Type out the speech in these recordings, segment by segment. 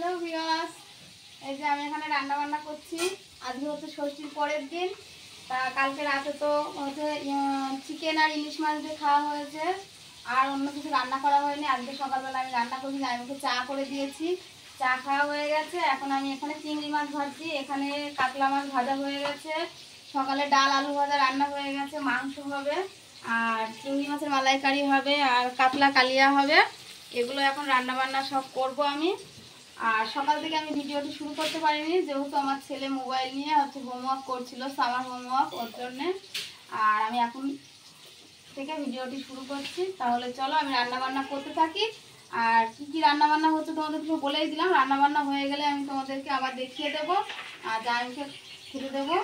Hello viewers, এই যে আমি এখানে রান্না বান্না করছি। আজকে হচ্ছে ষষ্ঠীর পরের দিন। তা কালকে রাতে তো হচ্ছে চিকেন আর ইলিশ মাছ দিয়ে খাওয়া হয়েছে, আর অন্য কিছু রান্না করা হয়নি। আজকে সকালবেলা আমি রান্না করেছি, আমি ওকে চা করে দিয়েছি, চা খাওয়া হয়ে গেছে। এখন আমি এখানে চিংড়ি মাছ ভাজছি, এখানে কাতলা মাছ ভাজা হয়ে গেছে, সকালে ডাল আলু ভাজা রান্না হয়ে গেছে, মাংস হবে, আর চিংড়ি মাছের মালাইকারি হবে, আর কাতলা কালিয়া হবে। এগুলো এখন রান্না বান্না সব করব আমি। আর সকাল থেকে আমি ভিডিওটি শুরু করতে পারিনি, যেহেতু আমার ছেলে মোবাইল নিয়ে হচ্ছে হোমওয়ার্ক করছিল, সামার হোমওয়ার্ক, ওর জন্যে। আর আমি এখন থেকে ভিডিওটি শুরু করছি। তাহলে চলো আমি রান্না বান্না করতে থাকি। আর কি কি রান্না বান্না হচ্ছে তোমাদের কিছু বলেই দিলাম। রান্না বান্না হয়ে গেলে আমি তোমাদেরকে আবার দেখিয়ে দেবো, আর জামাইকে খেতে দেবো।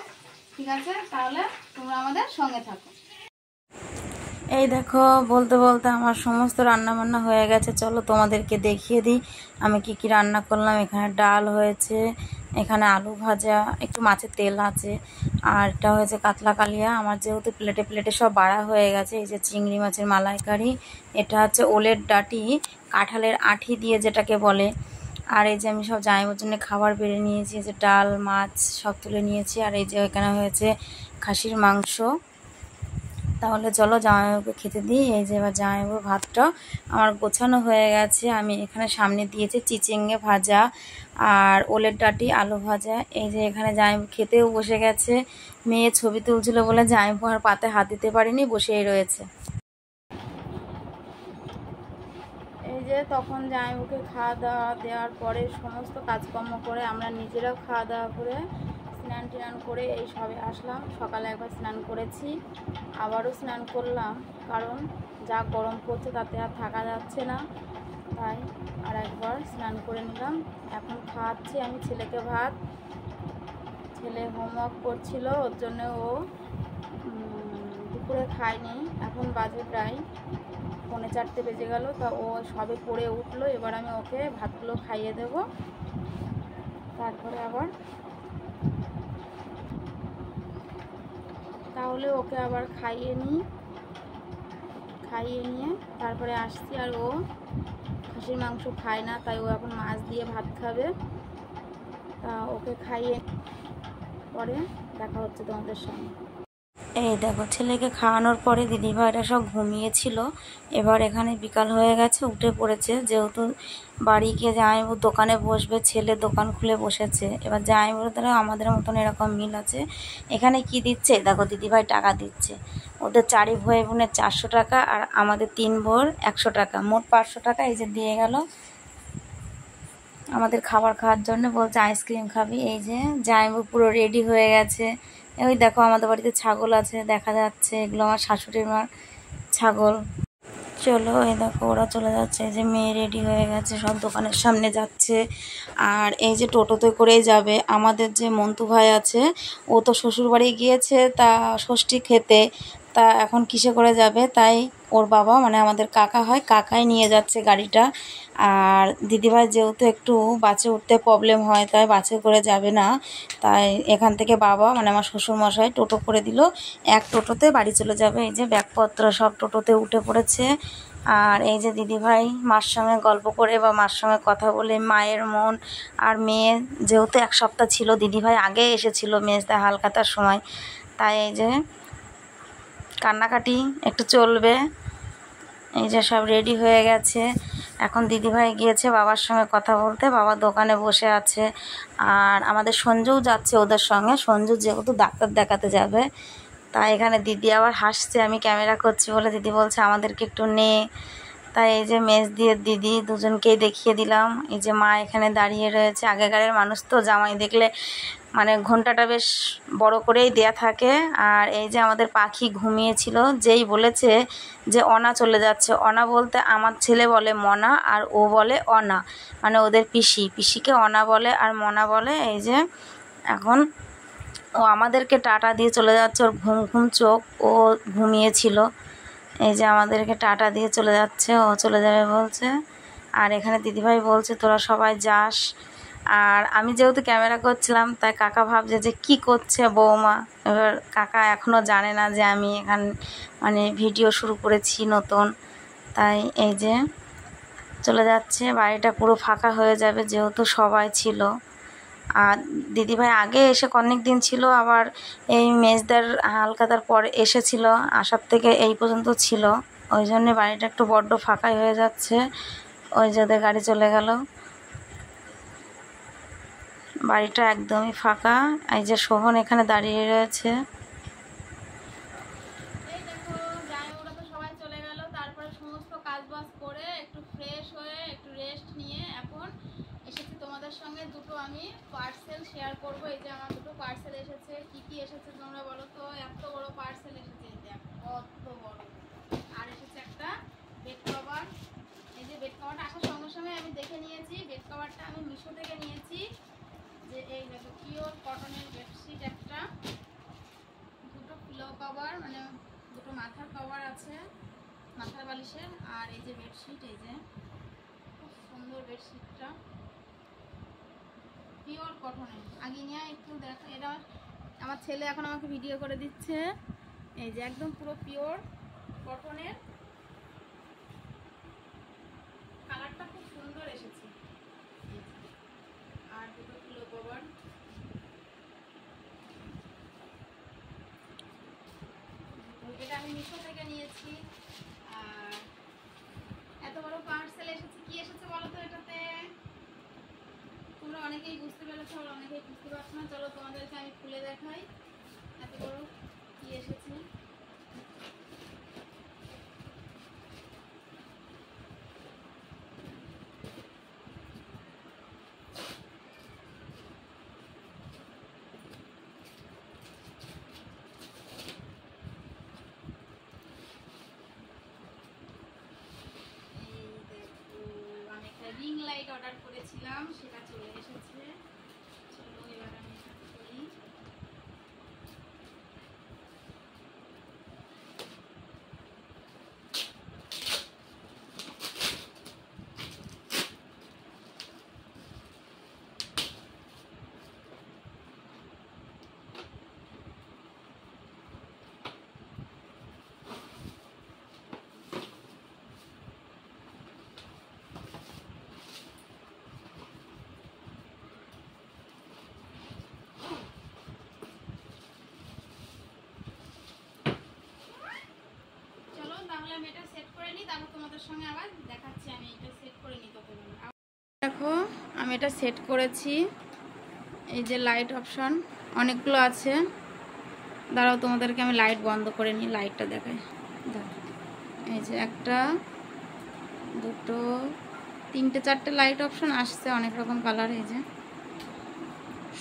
ঠিক আছে, তাহলে তোমরা আমাদের সঙ্গে থাকো। এই দেখো, বলতে বলতে আমার সমস্ত রান্না বান্না হয়ে গেছে। চলো তোমাদেরকে দেখিয়ে দিই আমি কি কি রান্না করলাম। এখানে ডাল হয়েছে, এখানে আলু ভাজা, একটু মাছের তেল আছে, আর এটা হয়েছে কাতলা কালিয়া। আমার যেহেতু প্লেটে প্লেটে সব বাড়া হয়ে গেছে। এই যে চিংড়ি মাছের মালাইকারি, এটা হচ্ছে ওলের ডাঁটি, কাঁঠালের আঁঠি দিয়ে যেটাকে বলে। আর এই যে আমি সব জামাইবাবুর জন্য খাবার বেড়ে নিয়েছি, এই যে ডাল মাছ সব তুলে নিয়েছি। আর এই যে এখানে হয়েছে খাসির মাংস। তাহলে চলো জামাইবাবুকে খেতে দিই। এই যে এবার জামাইবাবুর ভাতটা আমার গোছানো হয়ে গেছে। আমি এখানে সামনে দিয়েছি চিচিঙ্গে ভাজা আর ওলের ডাঁটি আলু ভাজা। এই যে এখানে জামাইবাবু খেতেও বসে গেছে। মেয়ে ছবি তুলছিল বলে জামাইবাবু আর পাতে হাত দিতে পারিনি, বসেই রয়েছে। এই যে তখন জামাইবাবুকে খাওয়া দাওয়া দেওয়ার পরে সমস্ত কাজকর্ম করে আমরা নিজেরাও খাওয়া দাওয়া করে স্নান টান করে এই সবে আসলাম। সকালে একবার স্নান করেছি, আবারও স্নান করলাম, কারণ যা গরম পড়ছে তাতে আর থাকা যাচ্ছে না, তাই আর একবার স্নান করে নিলাম। এখন খাওয়াচ্ছি আমি ছেলেকে ভাত। ছেলে হোমওয়ার্ক করছিল, ওর জন্য ও দুপুরে খায়নি। এখন বাজে প্রায় 3:45 বেজে গেল, তা ও সবে পড়ে উঠলো। এবার আমি ওকে ভাতগুলো খাইয়ে দেব, তারপরে আবার তাহলে ওকে আবার খাইয়ে নিয়ে তারপরে আসছি। আর ও খাসির মাংস খায় না, তাই ও এখন মাছ দিয়ে ভাত খাবে। তা ওকে খাইয়ে পরে দেখা হচ্ছে তোমাদের সঙ্গে। এই দেখো, ছেলেকে খাওয়ানোর পরে দিদিভাইরা সব ঘুমিয়েছিল। এবার এখানে বিকাল হয়ে গেছে, উঠে পড়েছে। যেহেতু বাড়ি গিয়ে জামাইবাবু দোকানে বসবে, ছেলে দোকান খুলে বসেছে। এবার জামাইবাবুর দ্বারা আমাদের মতন এরকম মিল আছে। এখানে কি দিচ্ছে দেখো, দিদিভাই টাকা দিচ্ছে। ওদের 4 ভাই বোনের 400 টাকা, আর আমাদের 3 বোর 100 টাকা, মোট 500 টাকা এই যে দিয়ে গেল আমাদের খাবার খাওয়ার জন্য। বলছে আইসক্রিম খাবি। এই যে জামাইবাবু পুরো রেডি হয়ে গেছে। ওই দেখো আমাদের বাড়িতে ছাগল আছে, দেখা যাচ্ছে, এগুলো আমার শাশুড়ির মার ছাগল। চলো, এই দেখো ওরা চলে যাচ্ছে। এই যে মেয়ে রেডি হয়ে গেছে, সব দোকানের সামনে যাচ্ছে। আর এই যে টোটোতে করেই যাবে। আমাদের যে মন্টু ভাই আছে, ও তো শ্বশুরবাড়ি গিয়েছে তা ষষ্ঠী খেতে, তা এখন কিসে করে যাবে, তাই ওর বাবা মানে আমাদের কাকা হয়, কাকাই নিয়ে যাচ্ছে গাড়িটা। আর দিদিভাই যেহেতু একটু বাসে উঠতে প্রবলেম হয়, তাই বাসে করে যাবে না, তাই এখান থেকে বাবা মানে আমার শ্বশুরমশাই টোটো করে দিল, এক টোটোতে বাড়ি চলে যাবে। এই যে ব্যাগপত্র সব টোটোতে উঠে পড়েছে। আর এই যে দিদিভাই মার সঙ্গে গল্প করে বা মার সঙ্গে কথা বলে, মায়ের মন আর মেয়ে যেহেতু 1 সপ্তাহ ছিল, দিদিভাই আগে এসেছিল মেজদা হালখাতার সময়, তাই এই যে কান্নাকাটি একটু চলবে। এই যে সব রেডি হয়ে গেছে। এখন দিদিভাই গিয়েছে বাবার সঙ্গে কথা বলতে, বাবা দোকানে বসে আছে। আর আমাদের সঞ্জুও যাচ্ছে ওদের সঙ্গে, সঞ্জু যেহেতু ডাক্তার দেখাতে যাবে, তাই এখানে দিদি আবার হাসছে আমি ক্যামেরা করছি বলে। দিদি বলছে আমাদেরকে একটু নে, তাই এই যে মেজ দিয়ে দিদি দুজনকেই দেখিয়ে দিলাম। এই যে মা এখানে দাঁড়িয়ে রয়েছে। আগেকারের মানুষ তো জামাই দেখলে মানে ঘন্টাটা বেশ বড় করেই দেয়া থাকে। আর এই যে আমাদের পাখি ঘুমিয়েছিল, যেই বলেছে যে অনা চলে যাচ্ছে, অনা বলতে আমার ছেলে বলে মনা আর ও বলে অনা, মানে ওদের পিসিকে অনা বলে আর মনা বলে। এই যে এখন ও আমাদেরকে টাটা দিয়ে চলে যাচ্ছে, ওর ঘুম চোখ, ও ঘুমিয়েছিল। এই যে আমাদেরকে টাটা দিয়ে চলে যাচ্ছে, ও চলে যাবে বলছে। আর এখানে দিদিভাই বলছে তোরা সবাই যাস। আর আমি যেহেতু ক্যামেরা করছিলাম, তাই কাকা ভাবছে যে কি করছে বৌমা। এবার কাকা এখনও জানে না যে আমি এখানে মানে ভিডিও শুরু করেছি নতুন, তাই এই যে চলে যাচ্ছে। বাড়িটা পুরো ফাঁকা হয়ে যাবে যেহেতু সবাই ছিল। আর দিদিভাই আগে এসে অনেক দিন ছিল, আবার এই মেজদার হালখাতার পরে এসেছিল, আসার থেকে এই পর্যন্ত ছিল। ওই জন্যে বাড়িটা একটু বড্ড ফাঁকাই হয়ে যাচ্ছে। ওই যে ওদের গাড়ি চলে গেল, বাড়িটা একদমই ফাঁকা। এই যে শোভন এখানে দাঁড়িয়ে রয়েছে। এই দেখো জামাইবাবুরা তো সবাই চলে গেল, তারপরে সমস্ত কাজবাজ করে একটু ফ্রেশ হয়ে একটু রেস্ট নিয়ে এখন এসেছি তোমাদের সঙ্গে। দুটো আমি পার্সেল শেয়ার করব। এই যে আমার দুটো পার্সেল এসেছে। কি কি এসেছে তোমরা বলো তো? এত বড় পার্সেল এসেছে, এই দেখ কত বড়। আর এসেছে একটা বেড কভার। এই যে বেড কভারটা আসার সঙ্গে সঙ্গে আমি দেখে নিয়েছি। বেড কভারটা আমি মিশো থেকে নিয়েছি। যে এই দেখো পিওর কটনের বেডশিট একটা, দুটো পিলো কভার, মানে দুটো মাথার কভার আছে, মাথার বালিশের। আর এই যে বেডশিট, এই যে খুব সুন্দর বেডশিটটা পিওর কটনের। আগে নিয়ে একটু দেখো, এটা আমার ছেলে এখন আমাকে ভিডিও করে দিচ্ছে। এই যে একদম পুরো পিওর কটনের, কালারটা খুব সুন্দর এসেছে। আর দুটো পিলো কভার, এটা আমি মিশো থেকে নিয়েছি। আর এত বড় পার্সেল এসেছে। কি এসেছে বলো তো এটাতে? তোমরা অনেকেই বুঝতে পেরেছো, আর অনেকেই বুঝতে পারছো না। চলো তোমাদেরকে আমি খুলে দেখাই এত বড় কি এসেছে। রিং লাইট অর্ডার করেছিলাম, সেটা চলে এসেছে। চলো এবার আমি এটা করি। আমি এটা সেট করে নিই, তারপর তোমাদের সঙ্গে আবার দেখাচ্ছি। আমি এটা সেট করে নিই ততক্ষণ। দেখো আমি এটা সেট করেছি। এই যে লাইট অপশন অনেকগুলো আছে, দাঁড়াও তোমাদেরকে আমি লাইট বন্ধ করে নিই, লাইটটা দেখাই। এই যে একটা, দুটো, তিনটে, চারটে লাইট অপশন আসছে, অনেক রকম কালার। এই যে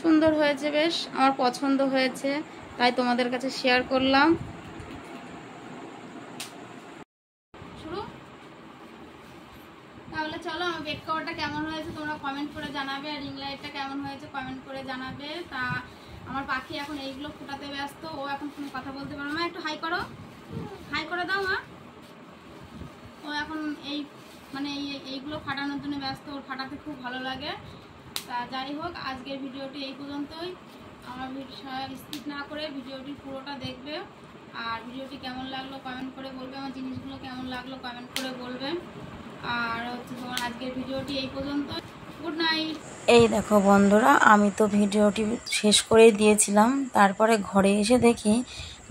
সুন্দর হয়েছে, বেশ আমার পছন্দ হয়েছে, তাই তোমাদের কাছে শেয়ার করলাম। তাহলে চলো আমার বেড কভারটা কেমন হয়েছে তোমরা কমেন্ট করে জানাবে, আর রিং লাইটটা কেমন হয়েছে কমেন্ট করে জানাবে। তা আমার পাখি এখন এইগুলো ফোটাতে ব্যস্ত, ও এখন কোনো কথা বলতে পারো না। একটু হাই করো, হাই করে দাও মা। ও এখন এই মানে এইগুলো ফাটানোর জন্য ব্যস্ত, ওর ফাটাতে খুব ভালো লাগে। তা যাই হোক, আজকের ভিডিওটি এই পর্যন্তই। আমার স্কিপ না করে ভিডিওটি পুরোটা দেখবে, আর ভিডিওটি কেমন লাগলো কমেন্ট করে বলবে, আমার জিনিসগুলো কেমন লাগলো কমেন্ট করে বলবে। আর হচ্ছে তোমার আজকের ভিডিওটি এই পর্যন্ত। Good night. এই দেখো বন্ধুরা, আমি তো ভিডিওটি শেষ করেই দিয়েছিলাম, তারপরে ঘরে এসে দেখি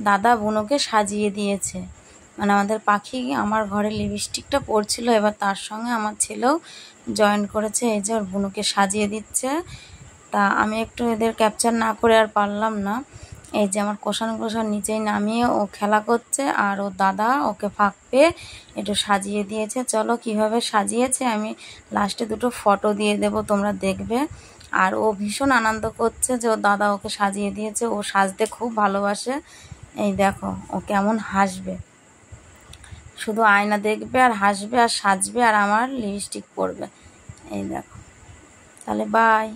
দাদা বুনোকে সাজিয়ে দিয়েছে। মানে আমাদের পাখি আমার ঘরে লিপস্টিকটা পরছিল, এবার তার সঙ্গে আমার ছেলেও জয়েন করেছে। এই যে ওর বুনোকে সাজিয়ে দিচ্ছে। তা আমি একটু এদের ক্যাপচার না করে আর পারলাম না। এই যে আমার কোষান নিচেই নামিয়ে ও খেলা করছে, আর ও দাদা ওকে ফাঁক পেয়ে একটু সাজিয়ে দিয়েছে। চলো কিভাবে সাজিয়েছে আমি লাস্টে দুটো ফটো দিয়ে দেব, তোমরা দেখবে। আর ও ভীষণ আনন্দ করছে যে ও দাদা ওকে সাজিয়ে দিয়েছে, ও সাজতে খুব ভালোবাসে। এই দেখো ও কেমন হাসবে, শুধু আয়না দেখবে আর হাসবে আর সাজবে আর আমার লিপস্টিক পরবে। এই দেখো, তাহলে বাই।